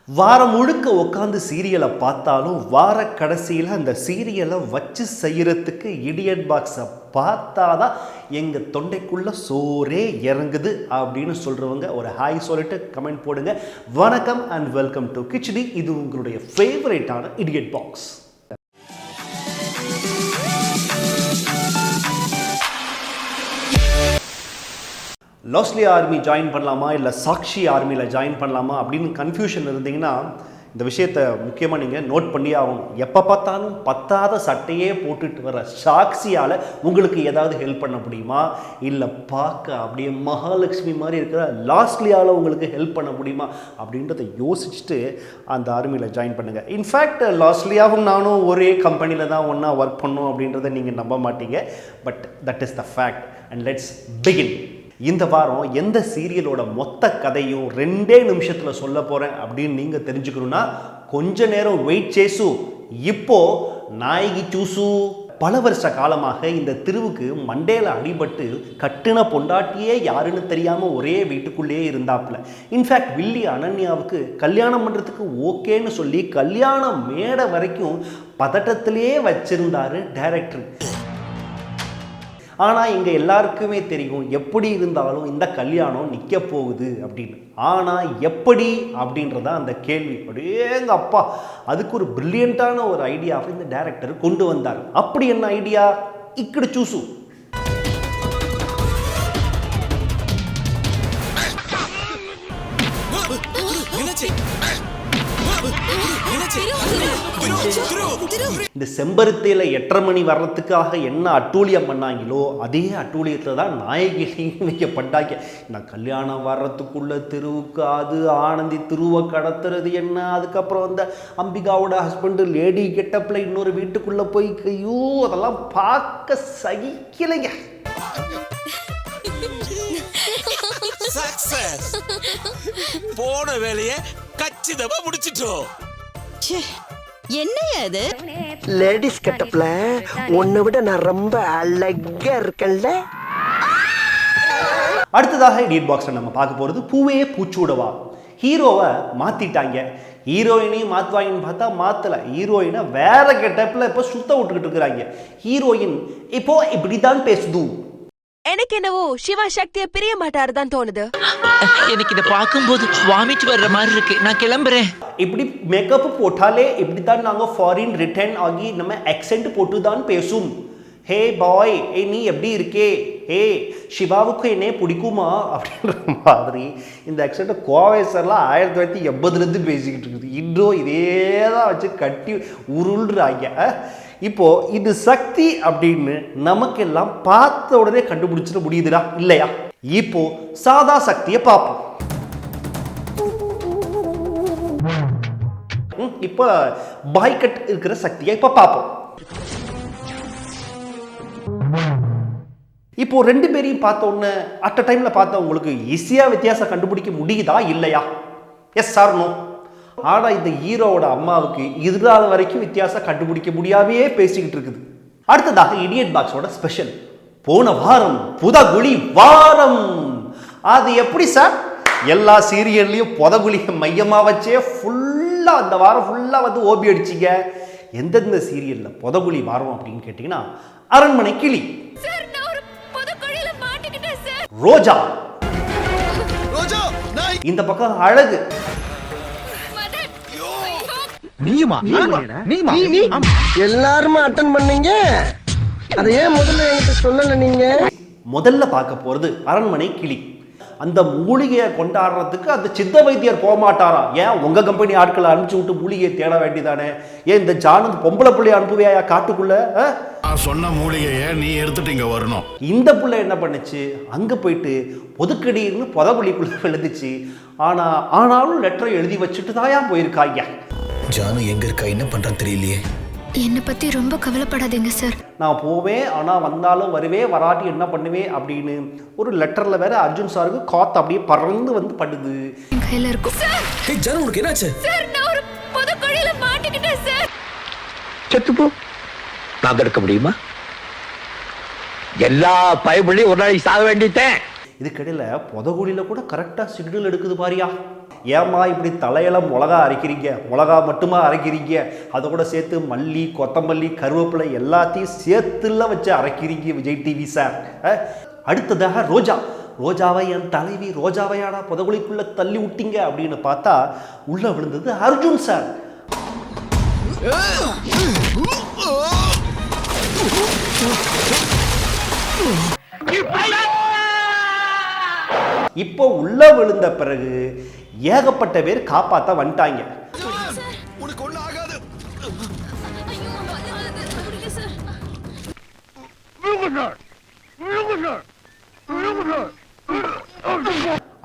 வாரம் முழுக்க உட்காந்து சீரியலை பார்த்தாலும் வார கடைசியில் அந்த சீரியலை வச்சு செய்கிறதுக்கு இடியட் பாக்ஸை பார்த்தாதான் எங்கள் தொண்டைக்குள்ளே சோறே இறங்குது அப்படின்னு சொல்கிறவங்க ஒரு ஹாய் சொல்லிட்டு கமெண்ட் போடுங்க. வணக்கம் அண்ட் வெல்கம் டு கிச்சடி. இது உங்களுடைய ஃபேவரேட்டான idiot box. Lastly army join பண்ணலாமா இல்லை சாக்ஷி ஆர்மியில் ஜாயின் பண்ணலாமா அப்படின்னு கன்ஃபியூஷன் இருந்தீங்கன்னா இந்த விஷயத்தை முக்கியமாக நீங்கள் நோட் பண்ணி ஆகணும். எப்போ பார்த்தாலும் பத்தாத சட்டையே போட்டுட்டு வர சாக்ஷியால் உங்களுக்கு ஏதாவது ஹெல்ப் பண்ண முடியுமா, இல்லை பார்க்க அப்படியே மகாலட்சுமி மாதிரி இருக்கிற லாஸ்ட்லியால் உங்களுக்கு ஹெல்ப் பண்ண முடியுமா அப்படின்றத யோசிச்சுட்டு அந்த ஆர்மியில் ஜாயின் பண்ணுங்கள். இன்ஃபேக்ட் லாஸ்ட்லியாகவும் நானும் ஒரே கம்பெனியில் தான் ஒன்றா ஒர்க் பண்ணோம் அப்படின்றத நீங்கள் நம்ப மாட்டீங்க. But that is the fact and let's begin. இந்த வாரம் எந்த சீரியலோட மொத்த கதையும் 2 நிமிஷத்தில் சொல்ல போகிறேன் அப்படின்னு நீங்கள் தெரிஞ்சுக்கணுன்னா கொஞ்ச நேரம் வெயிட் சேசு. இப்போ நாயகி சூசு. பல வருஷ காலமாக இந்த திருவுக்கு மண்டேல அடிபட்டு கட்டுன பொண்டாட்டியே யாருன்னு தெரியாமல் ஒரே வீட்டுக்குள்ளேயே இருந்தாப்புல. இன்ஃபேக்ட் வில்லி அனன்யாவுக்கு கல்யாணம் பண்ணுறதுக்கு ஓகேன்னு சொல்லி கல்யாணம் மேடை வரைக்கும் பதட்டத்திலே வச்சிருந்தாரு டைரக்டர். ஆனால் இங்கே எல்லாருக்குமே தெரியும் எப்படி இருந்தாலும் இந்த கல்யாணம் நிற்க போகுது அப்படின்னு. ஆனால் எப்படி அப்படின்றத அந்த கேள்வி. அப்படியேங்க அப்பா, அதுக்கு ஒரு பிரில்லியண்ட்டான ஒரு ஐடியாவை இந்த டைரக்டர் கொண்டு வந்தார். அப்படி என்ன ஐடியா? இக்கடு சூசு. இந்த செம்பருத்தியில 8:30 மணி வர்றதுக்காக என்ன அட்டூழியம் பண்ணாங்களோ அதே அட்டூழியத்தில் தான் நாயகிலையும் வைக்கப்பட்டாங்க. நான் கல்யாணம் வர்றதுக்குள்ள திருவுக்கு அது ஆனந்தி திருவை கடத்துறது என்ன, அதுக்கப்புறம் அந்த அம்பிகாவோட ஹஸ்பண்டு லேடி கெட்டப்பில் இன்னொரு வீட்டுக்குள்ள போய் ஐயோ அதெல்லாம் பார்க்க சகிக்கலைங்க. போன வேலையை கச்சிதமா முடிச்சிட்டோம். என்ன அது லேடிஸ் கெட்டப்ல உன்னை விட நான் ரொம்ப அழகா இருக்கேன்ல. அடுத்ததாக இடியட் பாக்ஸில் நம்ம பார்க்க போகிறது பூவே பூச்சூடவா. ஹீரோவை மாற்றிட்டாங்க. ஹீரோயினையும் மாற்றுவாங்கன்னு பார்த்தா மாற்றலை. ஹீரோயினை வேற கெட்டப்பில் இப்போ சுத்த விட்டுக்கிட்டு இருக்கிறாங்க. ஹீரோயின் இப்போ இப்படி தான் பேசுது. எனக்கு என்னவோ சிவா சக்தியை பிரிய மாட்டாரு தான் தோணுது. எனக்கு இதை பார்க்கும்போது வாமிட் வர்ற மாதிரி இருக்கு. நான் கிளம்புறேன். இப்படி மேக்கப் போட்டாலே இப்படி தான் நாங்கள் ஃபாரின் ரிட்டர்ன் ஆகி நம்ம ஆக்சென்ட் போட்டு தான் பேசும். ஹே பாய், ஏ நீ எப்படி இருக்கே, ஹே சிவாவுக்கு என்னே பிடிக்குமா அப்படின்ற மாதிரி இந்த ஆக்சென்ட்டை கோவை சார்லாம் 1980 பேசிக்கிட்டு இருக்குது. இன்னும் இதே தான் வச்சு கட்டி உருள்றாங்க. இப்போது இது சக்தி அப்படின்னு நமக்கெல்லாம் பார்த்த உடனே கண்டுபிடிச்சிட முடியுதுடா இல்லையா? இப்போ சாதா சக்தியை பார்ப்போம். இப்போ பாய்கட் இருக்கிற சக்தியை இப்போ பார்ப்போம். இப்போ 2 பேரையும் பார்த்த உடனே அட் அ டைமில் பார்த்தா உங்களுக்கு ஈஸியாக வித்தியாசம் கண்டுபிடிக்க முடியுதா இல்லையா? Yes sir no. ஆனால் இந்த ஹீரோவோட அம்மாவுக்கு இதுநாள் வரைக்கும் வித்தியாசம் கண்டுபிடிக்க முடியாமையே பேசிக்கிட்டு இருக்குது. அடுத்ததாக இடியட் பாக்ஸோட ஸ்பெஷல் போன வாரம் புதகுழி வாரம். அது எப்படி சார்? எல்லா சீரியல்லையும் புதகுழியை மையமாக வச்சே ஃபுல்லாக அந்த வாரம் ஃபுல்லாக வந்து ஓபி அடிச்சிங்க. எந்தெந்த சீரியலில் புதகுழி வாரம் அப்படின்னு கேட்டிங்கன்னா அரண்மனை கிளி, ரோஜா, இந்த பக்கம் அழகு, எல்லாருமே அட்டன் பண்ணீங்க. அதை ஏன் முதல்ல என்கிட்ட சொல்லல நீங்க? முதல்ல பார்க்க போறது அரண்மனை கிளி. அந்த மூலிகையை கொண்டாடுறதுக்கு அந்த சித்த வைத்தியர் போக மாட்டாரா? ஏன் உங்க கம்பெனி ஆட்களை அனுப்பிச்சு விட்டு மூலிகையை தேட வேண்டியதானே? ஏன் இந்த ஜானந்த் பொம்பளை பிள்ளைய அனுப்புவியா காட்டுக்குள்ள? சொன்ன மூலிகையை நீ எடுத்துட்டு இங்க வரணும். இந்த பிள்ளை என்ன பண்ணுச்சு? அங்க போயிட்டு பொதுக்கடின்னு புதகுழிக்குள்ள விழுந்துச்சு. ஆனாலும் லெட்டரை எழுதி வச்சுட்டு தாயா போயிருக்காங்க. ஜானு எங்க இருக்கா, என்ன பண்றான்னு தெரியலையே. என்னை பத்தி ரொம்ப கவலைப்படாதீங்க சார். நான் போவேன், ஆனால் வந்தாலும் வருவேன், வராட்டி என்ன பண்ணுவேன் அப்படின்னு ஒரு லெட்டரில் வேற அர்ஜுன் சாருக்கு காத்து அப்படியே பறந்து வந்து படுது. என் கையில இருக்கும். ஏய் ஜானு, உனக்கு என்னாச்சு? சார், நான் ஒரு புதக்குழியில மாட்டிக்கிட்டேன் சார். செத்து போ. நான் தடுக்க முடியுமா? எல்லா பயபுள்ளையும் ஒரு நாளைக்கு சாக வேண்டிட்டேன். இதுக்கிடையில் புதகுழியில் கூட கரெக்டாக சிக்னல் எடுக்குது பாரியா. ஏம்மா இப்படி தலையில மிளகா அரைக்கிறீங்க, மிளகா மட்டுமா அரைக்கிறீங்க, அதை கூட சேர்த்து மல்லி கொத்தமல்லி கருவேப்பிலை எல்லாத்தையும் சேர்த்துல வச்சு அரைக்கிறீங்க விஜய் டிவி சார். அடுத்ததாக ரோஜாவை என் தலைவி ரோஜாவையாடா புதகுழிக்குள்ளே தள்ளி விட்டீங்க அப்படின்னு பார்த்தா உள்ளே விழுந்தது அர்ஜுன் சார். இப்போ உள்ள விழுந்த பிறகு ஏகப்பட்ட பேர் காப்பாத்த வந்துட்டாங்க.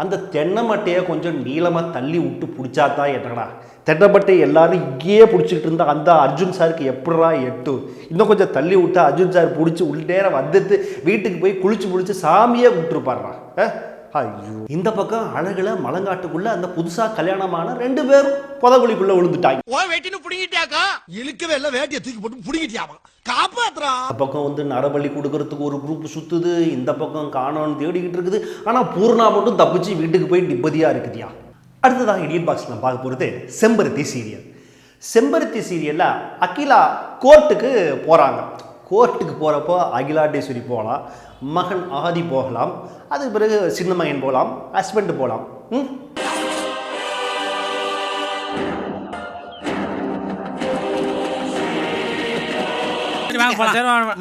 அந்த தென்னை மட்டையை கொஞ்சம் நீளமாக தள்ளி விட்டு பிடிச்சாதான் என்னடா, தென்னை மட்டையை எல்லாரும் இங்கேயே பிடிச்சிக்கிட்டு இருந்தா அந்த அர்ஜுன் சாருக்கு எப்படா எட்டு, இன்னும் கொஞ்சம் தள்ளி விட்டு அர்ஜுன் சார் பிடிச்சி உள்ள நேரம் வந்துட்டு வீட்டுக்கு போய் குளிச்சு சாமியே விட்டுருப்பாடுறா. ஐயோ, இந்த பக்கம் அழகுல மலங்காட்டுக்குள்ள அந்த புதுசா கல்யாணமான 2 பேரும் புதகுழிக்குள்ள விழுந்துட்டாங்க. இழுக்கவே எல்லாம் வேட்டியை தூக்கி போட்டு புடிங்கிட்டியாமா, காப்பாத்துறா. அந்த பக்கம் வந்து நரபலி கொடுக்கறதுக்கு ஒரு குரூப் சுத்துது, இந்த பக்கம் காணோன்னு தேடிக்கிட்டு இருக்குது. ஆனா பூர்ணா மட்டும் தப்பிச்சு வீட்டுக்கு போய் நிம்மதியா இருக்குதியா. அடுத்ததாக இடியட் பாக்ஸ் நான் பார்க்க போகிறது செம்பருத்தி சீரியல். செம்பருத்தி சீரியலில் அகிலா கோர்ட்டுக்கு போகிறாங்க. கோர்ட்டுக்கு போகிறப்போ அகிலாண்டேஸ்வரி போகலாம், மகன் ஆதி போகலாம், அதுக்கு பிறகு சின்ன மகன் போகலாம், ஹஸ்பண்ட் போகலாம்.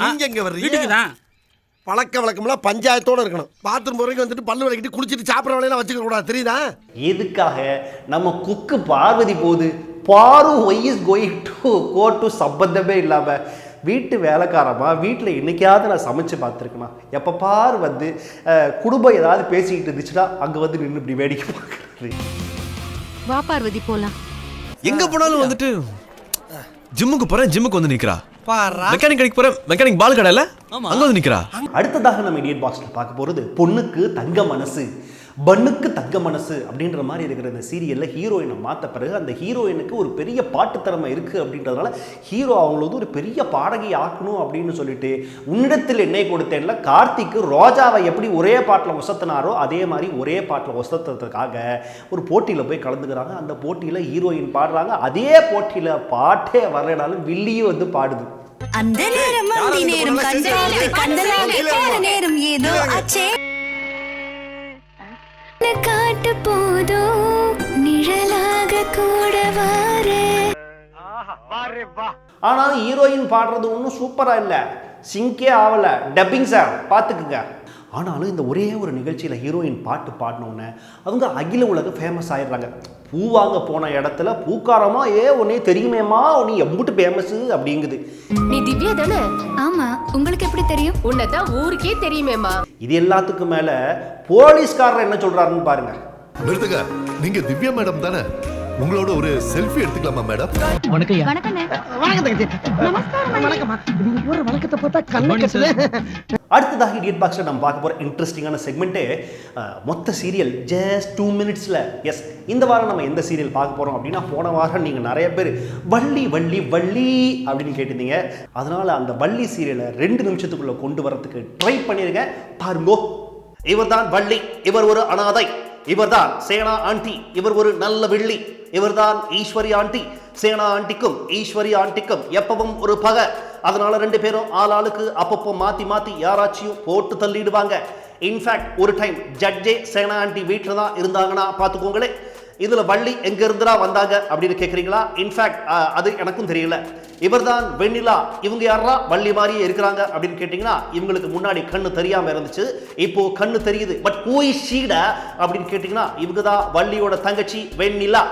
நீங்க எங்க வர்றீங்க? பழக்க வழக்கம்லாம் பஞ்சாயத்தோட இருக்கணும். பாத்ரூம் போறதுக்கு வந்துட்டு பல்லு விளக்கிட்டு குளிச்சுட்டு சாப்பிட்ற வேலையெல்லாம் வச்சுக்க கூடாது, தெரியுதா? எதுக்காக நம்ம குக்கு பார்வதி போகுது, பாரு why is going to go to சம்பந்தமே இல்லாமல் வீட்டு வேலைக்காரமா வீட்டில் என்னைக்காவது நான் சமைச்சு பார்த்துருக்கேன். எப்போ பாரு வந்து குடும்பம் ஏதாவது பேசிக்கிட்டு இருந்துச்சுன்னா அங்கே வந்து நின்று இப்படி வேடிக்கை பார்க்குறது. வா பார்வதி போலாம். எங்க போனாலும் வந்துட்டு ஜிம்முக்கு போறேன், ஜிம்முக்கு வந்து நிக்கிறா. மெக்கானிக் கடைக்கு போறேன், மெக்கானிக் பால் கடையில அங்க வந்து நிக்கிறா. அடுத்ததாக நம்ம இடியட் பாக்ஸ்ல பார்க்க போறது பொண்ணுக்கு தங்க மனசு பண்ணுக்கு தங்க மனசு அப்படின்ற மாதிரி இருக்கிற இந்த சீரியல்ல ஹீரோயினை மாற்ற பிறகு அந்த ஹீரோயினுக்கு ஒரு பெரிய பாட்டு திறமை இருக்கு அப்படின்றதுனால ஹீரோ அவங்கள வந்து ஒரு பெரிய பாடகி ஆக்கணும் அப்படின்னு சொல்லிட்டு உன்னிடத்தில் என்னை கொடுத்தேன்ல கார்த்திக்கு ரோஜாவை எப்படி ஒரே பாட்டில் ஒசத்தினாரோ அதே மாதிரி ஒரே பாட்டில் ஒசத்துறதுக்காக ஒரு போட்டியில் போய் கலந்துக்கிறாங்க. அந்த போட்டியில் ஹீரோயின் பாடுறாங்க. அதே போட்டியில் பாட்டே வரலைனாலும் வில்லியும் வந்து பாடுது. அந்த நேரம் அந்த நேரம் கண்டலாக நேரம் ஏதோ ஆச்சே காட்டு போதோ நிழலாக கூட வாரே. ஆனாலும் ஹீரோயின் பாடுறது ஒன்றும் சூப்பரா இல்லை, சிங்கே ஆகல, டப்பிங் சார் பார்த்துக்குங்க. ஆனாலும் இந்த ஒரே ஒரு நிகழ்ச்சியில் ஹீரோயின் பாட்டு பாடினோன்னே அவங்க அகில உலக ஃபேமஸ் ஆயிடுறாங்க. பூவாங்க போன இடத்துல பூக்காரமா உன்னே தெரியுமேம்மா, நீ எம்பிட்டு ஃபேமஸ் அப்படிங்குது. நீ திவ்யா தானே? ஆமா, உங்களுக்கு எப்படி தெரியும்? உன்னதான் ஊருக்கே தெரியுமேம்மா. இது எல்லாத்துக்கும் மேல போலீஸ்காரர் என்ன சொல்றாருன்னு பாருங்க. நிறுத்துங்க, நீங்க திவ்யா மேடம் தானே? உங்களோட ஒரு செல்ஃபி எடுத்துக்கலாமா மேடம்? அடுத்ததாக இடியட் பாக்ஸ்ல நம்ம பார்க்க போற இன்ட்ரெஸ்டிங்கான செக்மெண்ட்டே மொத்த சீரியல் ஜஸ்ட் 2 மினிட்ஸ்ல. எஸ், இந்த வாரம் நம்ம எந்த சீரியல் பார்க்க போறோம் அப்படின்னா, போன வாரம் நீங்க நிறைய பேர் வள்ளி வள்ளி வள்ளி அப்படின்னு கேட்டிருந்தீங்க. அதனால அந்த வள்ளி சீரியலை 2 நிமிஷத்துக்குள்ள கொண்டு வரதுக்கு ட்ரை பண்ணிருங்க. பாருங்கோ, இவர்தான் வள்ளி, இவர் ஒரு அனாதை, இவர்தான் சேனா ஆண்டி, இவர் ஒரு நல்ல வெள்ளி, இவர்தான் ஈஸ்வரி ஆண்டி. சேனா ஆண்டிக்கும் ஈஸ்வரி ஆண்டிக்கும் எப்பவும் ஒரு பகை. அதனால 2 பேரும் ஆளாளுக்கு அப்பப்போ மாத்தி மாத்தி யாராச்சும் போட்டு தள்ளிடுவாங்க. இன்ஃபேக்ட் ஒரு டைம் ஜட்ஜே சேனா ஆண்டி வீட்டில் தான் இருந்தாங்கன்னா பார்த்துக்கோங்களே. இதில் வள்ளி எங்க இருந்துடா வந்தாங்க அப்படின்னு கேட்குறீங்களா? இன்ஃபேக்ட் அது எனக்கும் தெரியல. இவர்தான் வெண்ணிலா, இவங்க யாரா வள்ளி மாதிரியே இருக்கிறாங்க அப்படின்னு கேட்டிங்கன்னா, இவங்களுக்கு முன்னாடி கண்ணு தெரியாமல் இருந்துச்சு, இப்போ கண்ணு தெரியுது. பட் ஹூ இஸ் ஷீ அப்படின்னு கேட்டிங்கன்னா, இவங்க தான் வள்ளியோட தங்கச்சி வெண்ணிலா.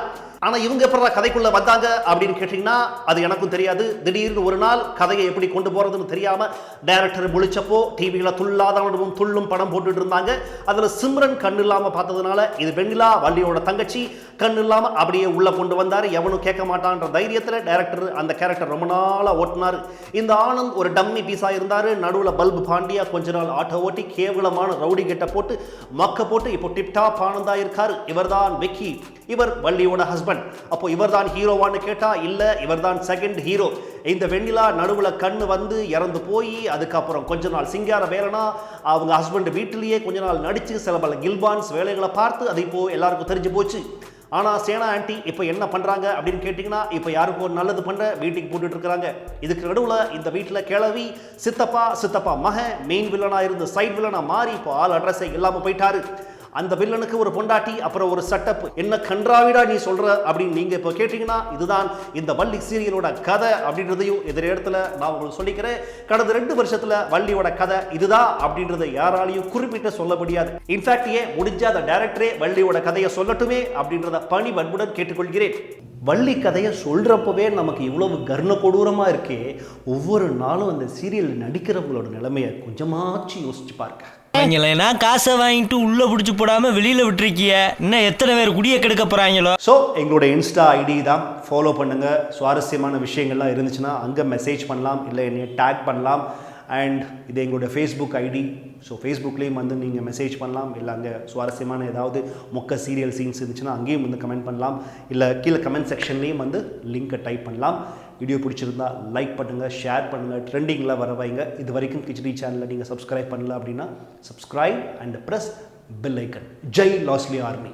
ஆனால் இவங்க எப்படா கதைக்குள்ள வந்தாங்க அப்படின்னு கேட்டிங்கன்னா அது எனக்கும் தெரியாது. திடீர்னு ஒரு நாள் கதையை எப்படி கொண்டு போகிறதுன்னு தெரியாமல் டைரக்டர் முழிச்சப்போ டிவியில் துள்ளாதவனும் துள்ளும் படம் போட்டுட்டு இருந்தாங்க. அதில் சிம்ரன் கண்ணு இல்லாமல் பார்த்ததுனால இது வெண்ணிலா வள்ளியோட தங்கச்சி, கண்ணு இல்லாமல் அப்படியே உள்ளே கொண்டு வந்தார். எவனும் கேட்க மாட்டான்ற தைரியத்தில் டைரக்டர் அந்த கேரக்டர் ரொம்ப நாளாக ஓட்டினார். இந்த ஆனந்த் ஒரு டம்மி பீஸாக இருந்தார். நடுவில் பல்பு பாண்டியா கொஞ்ச நாள் ஆட்டோ ஓட்டி கேவலமான ரவுடி கெட்ட போட்டு மக்க போட்டு இப்போ டிப்டாப் ஆனந்தா இருக்காரு. இவர் தான் விக்கி, இவர் வள்ளியோட ஹஸ்பண்ட். ஹஸ்பண்ட். அப்போ இவர்தான் ஹீரோவான்னு கேட்டா இல்ல, இவர்தான் செகண்ட் ஹீரோ. இந்த வெண்ணிலா நடுவுல கண்ணு வந்து இறந்து போய் அதுக்கப்புறம் கொஞ்ச நாள் சிங்கார வேலைனா அவங்க ஹஸ்பண்ட் வீட்டிலேயே கொஞ்ச நாள் நடிச்சு சில பல கில்பான்ஸ் வேலைகளை பார்த்து அது இப்போ எல்லாருக்கும் தெரிஞ்சு போச்சு. ஆனால் சேனா ஆண்டி இப்போ என்ன பண்ணுறாங்க அப்படின்னு கேட்டிங்கன்னா, இப்போ யாருக்கும் ஒரு நல்லது பண்ணுற வீட்டுக்கு போட்டுட்டு இருக்கிறாங்க. இதுக்கு நடுவில் இந்த வீட்டில் கிளவி சித்தப்பா மகன் மெயின் வில்லனாக இருந்து சைட் வில்லனாக மாறி இப்போ ஆள் அட்ரஸை இல்லாமல் போயிட்டாரு. அந்த வில்லனுக்கு ஒரு பொண்டாட்டி, அப்புறம் ஒரு செட்டப். என்ன கன்றாவிடா நீ சொல்ற அப்படின்னு நீங்க இப்போ கேட்டீங்கன்னா, இதுதான் இந்த வள்ளி சீரியலோட கதை அப்படின்றதையும் இதே இடத்துல நான் உங்களுக்கு சொல்லிக்கிறேன். கடந்த 2 வருஷத்துல வள்ளியோட கதை இதுதான் அப்படின்றத யாராலையும் குறிப்பிட்டு சொல்ல முடியாது. இன்ஃபேக்ட் முடிஞ்ச அந்த டைரக்டரே வள்ளியோட கதையை சொல்லட்டுமே அப்படின்றத பணி வன்புடன் கேட்டுக்கொள்கிறேன். வள்ளி கதையை சொல்றப்பவே நமக்கு இவ்வளவு கர்ண கொடூரமா இருக்கே, ஒவ்வொரு நாளும் அந்த சீரியல் நடிக்கிறவங்களோட நிலைமையை கொஞ்சமாச்சு யோசிச்சு பாருங்க. காசை வாங்கிட்டு உள்ள புடிச்சு போடாம வெளியில விட்டுருக்கிய, இன்னும் எத்தனை பேர் குடிய கெடுக்க போறாங்களோ. ஸோ எங்களோட இன்ஸ்டா ஐடி தான், ஃபாலோ பண்ணுங்க. சுவாரஸ்யமான விஷயங்கள்லாம் இருந்துச்சுன்னா அங்கே மெசேஜ் பண்ணலாம், இல்லை என்னை டேக் பண்ணலாம். அண்ட் இது எங்களுடைய ஃபேஸ்புக் ஐடி. ஸோ ஃபேஸ்புக்லேயும் வந்து நீங்கள் மெசேஜ் பண்ணலாம், இல்லை அங்கே சுவாரஸ்யமான ஏதாவது மொக்க சீரியல் சீன்ஸ் இருந்துச்சுன்னா அங்கேயும் வந்து கமெண்ட் பண்ணலாம், இல்லை கீழே கமெண்ட் செக்ஷன்லேயும் வந்து லிங்கை டைப் பண்ணலாம். வீடியோ பிடிச்சிருந்தா லைக் பண்ணுங்கள், ஷேர் பண்ணுங்கள், ட்ரெண்டிங்கில் வர வைங்க. இது வரைக்கும் கிச்சடி சேனலில் நீங்கள் சப்ஸ்கிரைப் பண்ணல அப்படின்னா subscribe and press bell icon. Jai லாஸ்லி army.